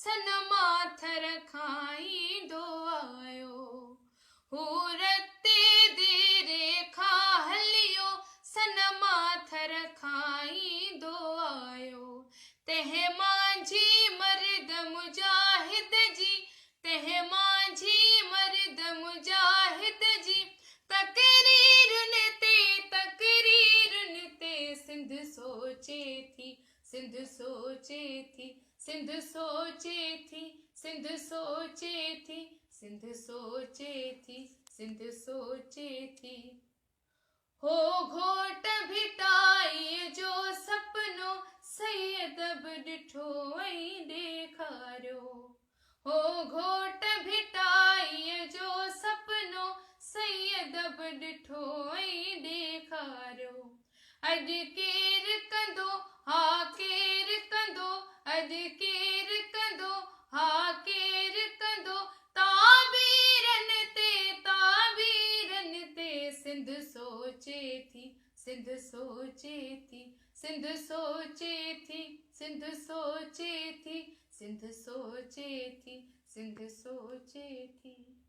सन माथर खाई दो आयो। रते देरे खा हलियो सन माथर खाई दो आयो। तह माझी मर्द मुजाहिद जी, तह माझी मर्द मुजाहिद जी, तकरीरुन ते सिंध सोचे थी, सिंध सोचे थी, सिंध सोचे थी, सिंध सोचे थी, सिंध सोचे थी, सिंध सोचे थी। हो घोट भिटाई जो सपनो सैयद ॾिठो ऐं ॾेखारियो। हो घोट भिटाई जो सपनो सैयद ॾिठो ऐं ॾेखारियो। अॼु केर कंदो हा केर कंदो, अॼु केर कंदो हा केर कंदो, ताबीरन ते सिंध सोचे थी, सिंध सोचे थी, सिंध सोचे थी, सिंध सोचे थी, सिंध सोचे थी, सिंध सोचे थी।